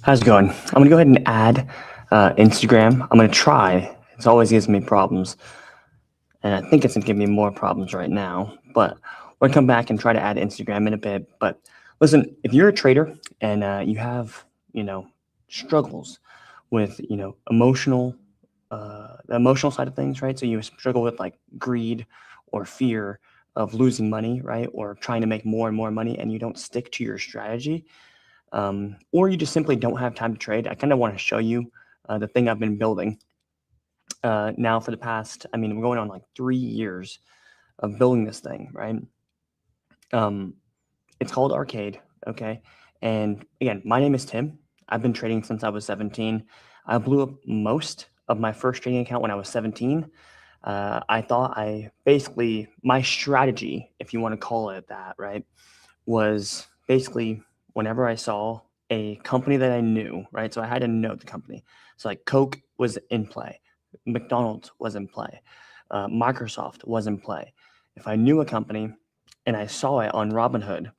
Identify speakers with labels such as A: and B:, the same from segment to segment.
A: How's it going? I'm gonna go ahead and add Instagram. I'm gonna try. It always gives me problems, and I think it's gonna give me more problems right now. But we're gonna come back and try to add Instagram in a bit. But listen, if you're a trader and you have struggles with the emotional side of things, right? So you struggle with like greed or fear of losing money, right? Or trying to make more and more money, and you don't stick to your strategy, or you just simply don't have time to trade, I kind of want to show you the thing I've been building now for the past, we're going on like 3 years of building this thing, right? Um, it's called Arcade, okay? And again, my name is Tim. I've been trading since I was 17. I blew up most of my first trading account when I was 17. I thought my strategy, if you want to call it that, right, was basically whenever I saw a company that I knew, right? So I had to know the company. So like Coke was in play, McDonald's was in play, Microsoft was in play. If I knew a company and I saw it on Robinhood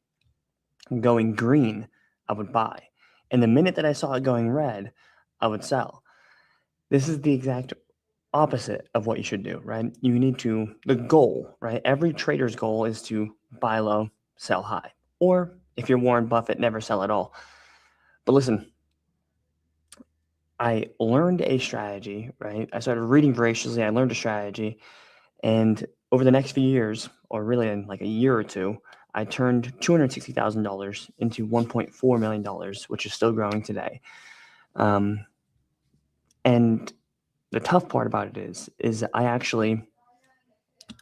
A: going green, I would buy. And the minute that I saw it going red, I would sell. This is the exact opposite of what you should do, right? The goal, right? Every trader's goal is to buy low, sell high. Or if you're Warren Buffett, never sell at all. But listen, I learned a strategy, right? I started reading voraciously. I learned a strategy. And over the next few years, or really in like a year or two, I turned $260,000 into $1.4 million, which is still growing today. And the tough part about it is I actually,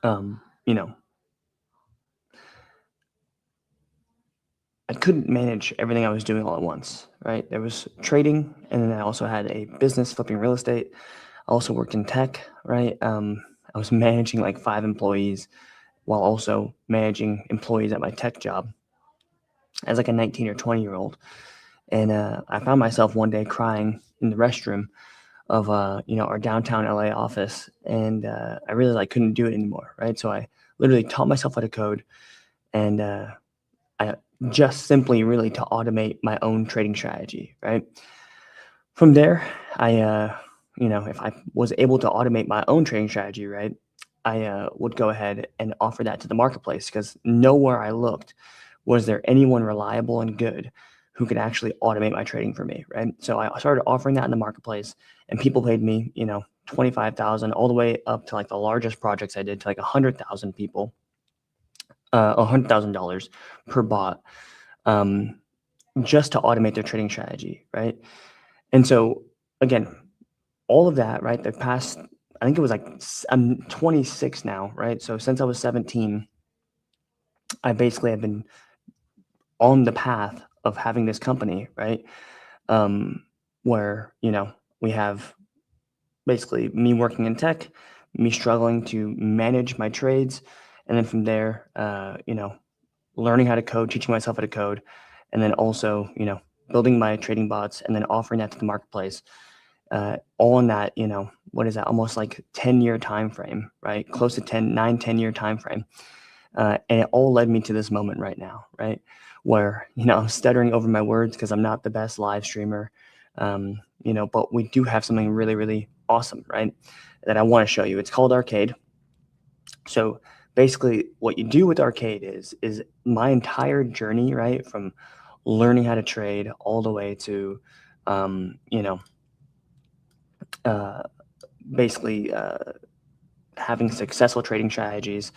A: you know, I couldn't manage everything I was doing all at once, right? There was trading, and then I also had a business flipping real estate. I also worked in tech, right? I was managing like 5 employees while also managing employees at my tech job as like a 19 or 20-year-old. And I found myself one day crying in the restroom of our downtown LA office, and I really couldn't do it anymore, right? So I literally taught myself how to code, and I just simply really to automate my own trading strategy, right? From there, if I was able to automate my own trading strategy, right, I would go ahead and offer that to the marketplace, because nowhere I looked was there anyone reliable and good who could actually automate my trading for me, right? So I started offering that in the marketplace, and people paid me, 25,000 all the way up to like the largest projects I did to like 100,000 people, $100,000 per bot, just to automate their trading strategy, right? And so again, all of that, right? The past, I think it was like I'm 26 now, right? So since I was 17, I basically have been on the path of having this company, right? Where we have basically me working in tech, me struggling to manage my trades, and then from there, learning how to code, teaching myself how to code, and then also, building my trading bots and then offering that to the marketplace. All in that, what is that? Almost like 10-year time frame, right? Close to 10-year time frame. And it all led me to this moment right now, right? Where, I'm stuttering over my words because I'm not the best live streamer. But we do have something really, really awesome, right? That I want to show you. It's called Arcade. So basically what you do with Arcade is my entire journey, right? From learning how to trade all the way to, basically having successful trading strategies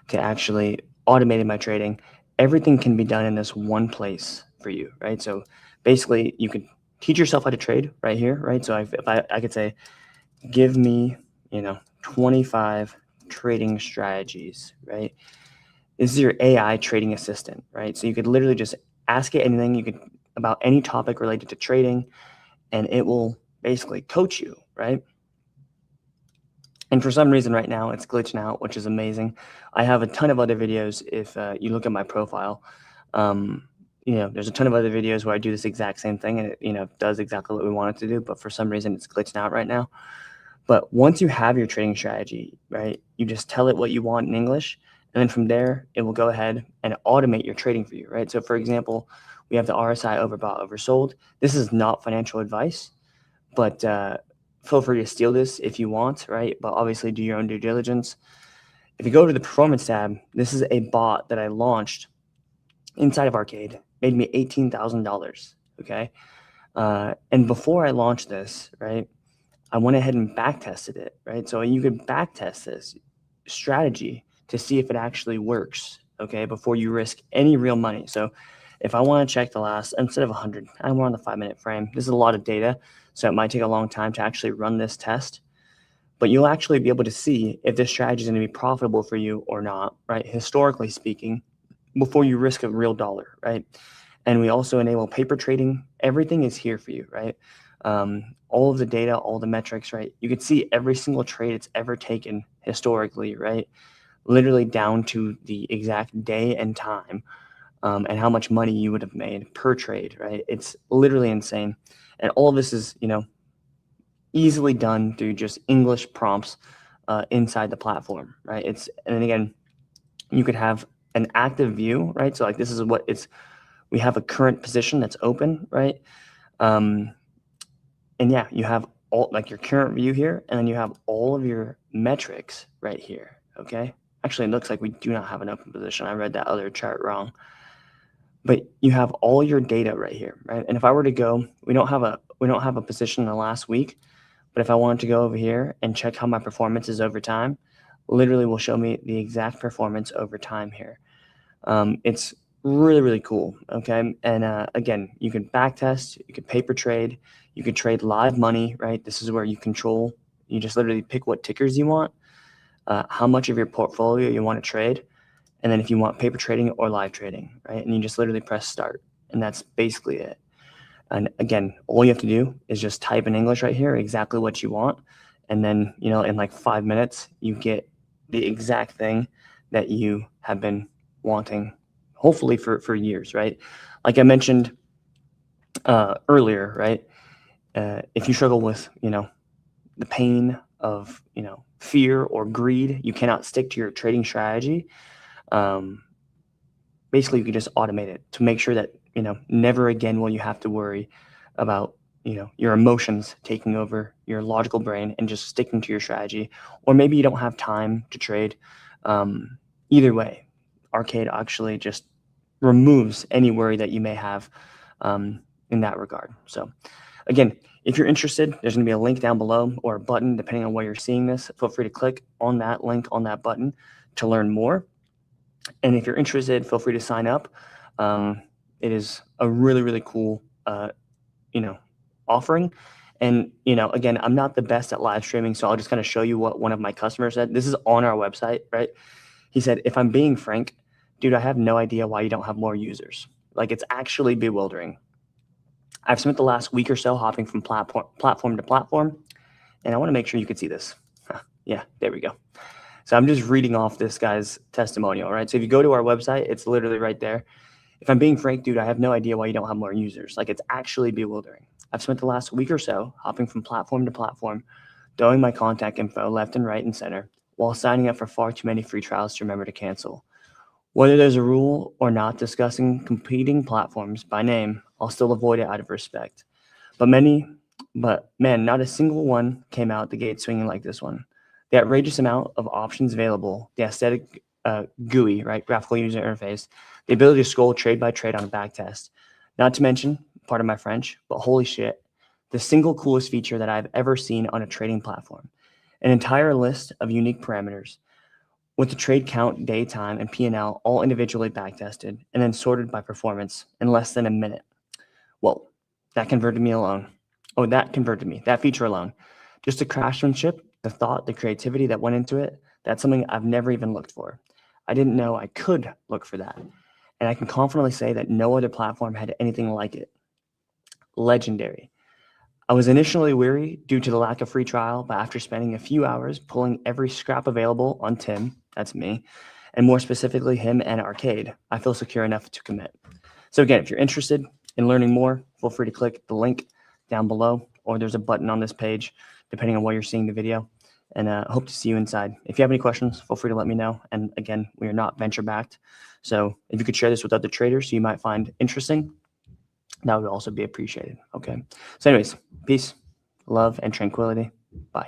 A: to actually automating my trading. Everything can be done in this one place for you, right? So basically you can teach yourself how to trade right here, right? So if I could say, give me, 25 trading strategies, right? This is your AI trading assistant, right? So you could literally just ask it anything about any topic related to trading, and it will basically coach you, right? And for some reason right now it's glitching out, which is amazing. I have a ton of other videos. If you look at my profile, there's a ton of other videos where I do this exact same thing, and it, does exactly what we want it to do. But for some reason it's glitching out right now. But once you have your trading strategy, right, you just tell it what you want in English, and then from there it will go ahead and automate your trading for you, right? So for example, We have the RSI overbought, oversold. This is not financial advice, but feel free to steal this if you want, right? But obviously do your own due diligence. If you go to the performance tab, this is a bot that I launched inside of Arcade, made me $18,000, okay? And before I launched this, right, I went ahead and back tested it, right? So you could back test this strategy to see if it actually works, okay, before you risk any real money. So if I want to check the last, instead of 100, I'm more on the 5-minute frame. This is a lot of data, so it might take a long time to actually run this test, but you'll actually be able to see if this strategy is going to be profitable for you or not, right? Historically speaking, before you risk a real dollar, right? And we also enable paper trading. Everything is here for you, right? All of the data, all the metrics, right? You can see every single trade it's ever taken historically, right? Literally down to the exact day and time, and how much money you would have made per trade, right? It's literally insane. And all of this is, easily done through just English prompts inside the platform, right? And again, you could have an active view, right? So like this is what we have a current position that's open, right? And yeah, you have all like your current view here, and then you have all of your metrics right here, okay? Actually, it looks like we do not have an open position. I read that other chart wrong. But you have all your data right here, right? And if I were to go, we don't have a position in the last week, but if I wanted to go over here and check how my performance is over time, literally will show me the exact performance over time here. It's really, really cool, okay? And again, you can back test, you can paper trade, you can trade live money, right? This is where you just literally pick what tickers you want, how much of your portfolio you want to trade, and then if you want paper trading or live trading, right? And you just literally press start, and that's basically it. And again, all you have to do is just type in English right here exactly what you want, and then in like 5 minutes you get the exact thing that you have been wanting, hopefully for years, right? Like I mentioned earlier, right? If you struggle with the pain of fear or greed, you cannot stick to your trading strategy. Basically, you can just automate it to make sure that never again will you have to worry about your emotions taking over your logical brain and just sticking to your strategy, or maybe you don't have time to trade. Either way, Arcade actually just removes any worry that you may have in that regard. So again, if you're interested, there's going to be a link down below or a button depending on where you're seeing this. Feel free to click on that link on that button to learn more. And if you're interested, feel free to sign up. It is a really, really cool, offering. And, again, I'm not the best at live streaming, so I'll just kind of show you what one of my customers said. This is on our website, right? He said, if I'm being frank, dude, I have no idea why you don't have more users. Like, it's actually bewildering. I've spent the last week or so hopping from platform to platform, and I want to make sure you can see this. Yeah, there we go. So I'm just reading off this guy's testimonial, right? So if you go to our website, it's literally right there. If I'm being frank, dude, I have no idea why you don't have more users. Like, it's actually bewildering. I've spent the last week or so hopping from platform to platform, throwing my contact info left and right and center, while signing up for far too many free trials to remember to cancel. Whether there's a rule or not discussing competing platforms by name, I'll still avoid it out of respect. But man, not a single one came out the gate swinging like this one. The outrageous amount of options available, the aesthetic GUI, right, graphical user interface, the ability to scroll trade by trade on a back test. Not to mention, part of my French, but holy shit, the single coolest feature that I've ever seen on a trading platform. An entire list of unique parameters with the trade count, day, time, and P&L all individually back tested and then sorted by performance in less than a minute. Whoa, that converted me. That feature alone. Just the craftsmanship, the thought, the creativity that went into it, that's something I've never even looked for. I didn't know I could look for that. And I can confidently say that no other platform had anything like it. Legendary. I was initially weary due to the lack of free trial, but after spending a few hours pulling every scrap available on Tim, that's me, and more specifically him and Arcade, I feel secure enough to commit. So again, if you're interested in learning more, feel free to click the link down below, or there's a button on this page, depending on where you're seeing the video. And I hope to see you inside. If you have any questions, feel free to let me know. And again, we are not venture backed. So if you could share this with other traders who you might find interesting, that would also be appreciated. Okay. So anyways, peace, love, and tranquility. Bye.